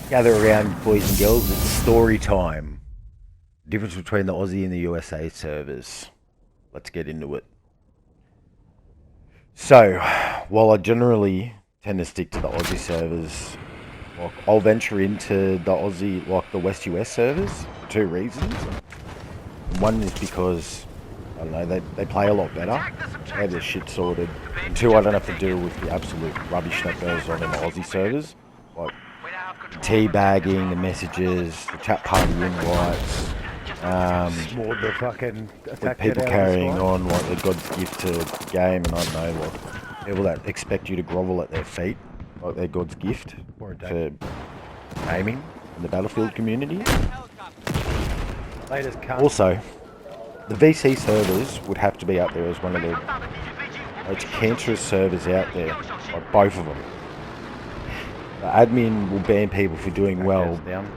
Gather around, boys and girls. It's story time. Difference between the Aussie and the USA servers. Let's get into it. So, while I generally tend to stick to the Aussie servers, like I'll venture into the Aussie, like the West US servers, for two reasons. One is because, I don't know, they play a lot better. They have their shit sorted. And two, I don't have to deal with the absolute rubbish that goes on in the Aussie servers. Like, teabagging, the messages, the chat party invites, More the fucking with attack people jet out of the carrying sky. on like the God's gift to the game, and I don't know, like people that expect you to grovel at their feet, like they're God's gift Or to gaming in the Battlefield community. Latest cut. Also, the VC servers would have to be up there as one of the most cancerous servers out there, like both of them. The admin will ban people for doing well, Down.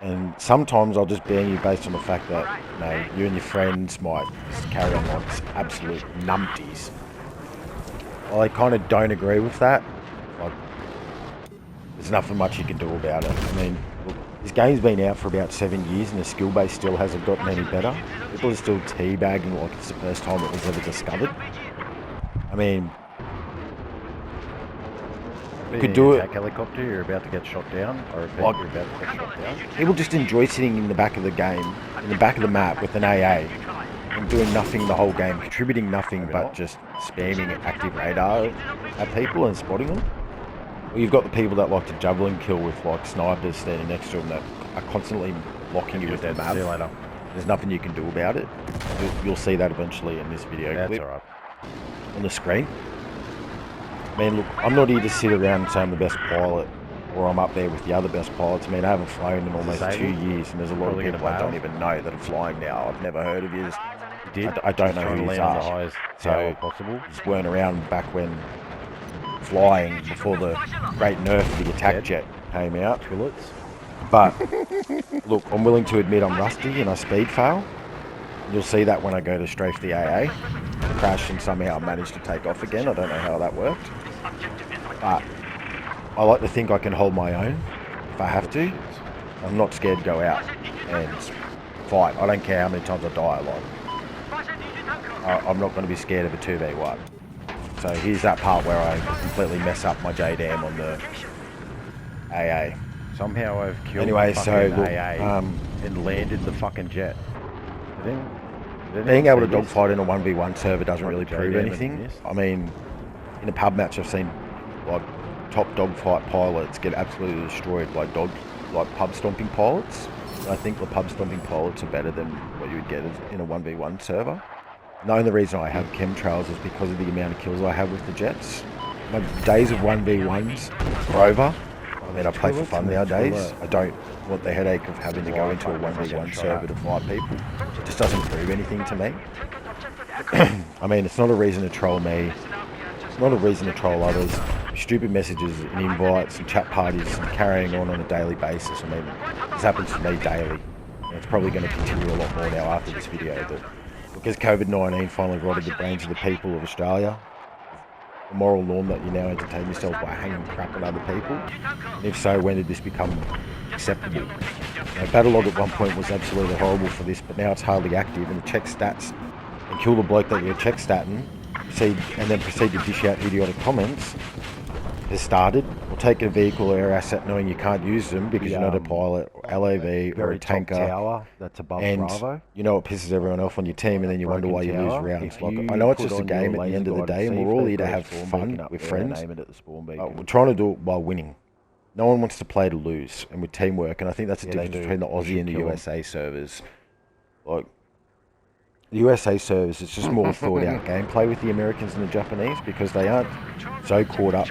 and sometimes I'll just ban you based on the fact that, you know, you and your friends might just carry on like absolute numpties. Well, I kind of don't agree with that. Like, there's nothing much you can do about it. I mean, look, this game's been out for about 7 years and the skill base still hasn't gotten any better. People are still teabagging like it's the first time it was ever discovered. I mean, you could do it. Helicopter, you're about to get shot down. Or Like- you're about to get shot down. People just enjoy sitting in the back of the game, in the back of the map with an AA, and doing nothing the whole game, contributing nothing but just spamming active radar at people and spotting them. Or you've got the people that like to javelin kill with like snipers standing next to them that are constantly locking you with their map. See you later. There's nothing you can do about it. You'll see that eventually in this video That's clip alright. on the screen. Man, look, I'm not here to sit around and say I'm the best pilot or I'm up there with the other best pilots. I mean, I haven't flown in almost 2 Disabled? years, and there's a lot of Probably people gonna I don't bail. even know that are flying now. I've never heard of yous. You did? I don't know Trying who to these land on the are. highest So- tower possible. Just weren't around back when flying, before the great nerf of the attack jet came out. Bullets. But look, I'm willing to admit I'm rusty and I speed fail. You'll see that when I go to strafe the AA. Crash and somehow manage to take off again. I don't know how that worked. But I like to think I can hold my own if I have to. I'm not scared to go out and fight. I don't care how many times I die. I'm not going to be scared of a 2v1. So here's that part where I completely mess up my JDAM on the AA. Somehow I've killed Anyway, the so fucking look, AA and landed the fucking jet. being able to dogfight in a 1v1 server doesn't really prove JDAM anything. and this. I mean, in a pub match I've seen like top dogfight pilots get absolutely destroyed by pub stomping pilots. And I think the pub stomping pilots are better than what you would get in a 1v1 server. And the only reason I have chemtrails is because of the amount of kills I have with the jets. My days of 1v1s are over. I mean, I play for fun nowadays. I don't want the headache of having to go into a 1v1 server to fight people. It just doesn't prove anything to me. I mean, it's not a reason to troll me. It's not a reason to troll others. Stupid messages and invites and chat parties and carrying on a daily basis. I mean, this happens to me daily. And it's probably going to continue a lot more now after this video. But because COVID-19 finally rotted the brains of the people of Australia, the moral norm that you now entertain yourself by hanging crap on other people? And if so, when did this become acceptable? Battlelog at one point was absolutely horrible for this, but now it's hardly active, and check stats and kill the bloke that you're check statting, and then proceed to dish out idiotic comments has started. Or take a vehicle or air asset knowing you can't use them because you're not a pilot or LAV or a tanker. Tower that's above And Bravo. you know it pisses everyone off on your team, and then you wonder why you lose Tower. rounds. If Like, you I know it's put just a on game your at the end of the laser day, and guide, we're all see here to if have they've got a fun spawn beacon up with there, friends. aim it at the spawn We're beacon. trying to do it while winning. No one wants to play to lose, and with teamwork, and I think that's the Yeah, they difference do. between the You Aussie should and the kill 'em. USA servers. Like, the USA servers, it's just more thought out gameplay with the Americans and the Japanese because they aren't so caught up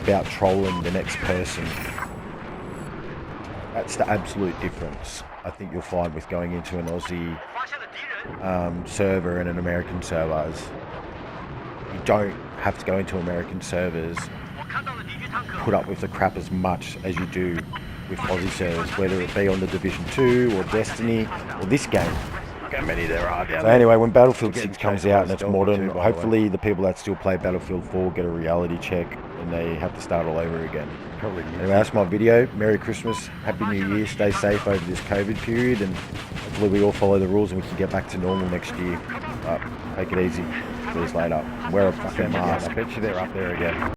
about trolling the next person. That's the absolute difference I think you'll find with going into an Aussie server and an American servers. You don't have to go into American servers, put up with the crap as much as you do with Aussie servers, whether it be on the Division 2 or Destiny or this game. Look how many there are down So there. anyway, when Battlefield We're getting 6 comes chased by out and it's stealth modern, too, by the way. hopefully the people that still play Battlefield 4 get a reality check and they have to start all over again. Probably Anyway, that's my video. Merry Christmas, Happy New Year, stay safe over this COVID period, and hopefully we all follow the rules and we can get back to normal next year. Take it easy. See you later. Wear a fucking mask. I bet you they're up there again.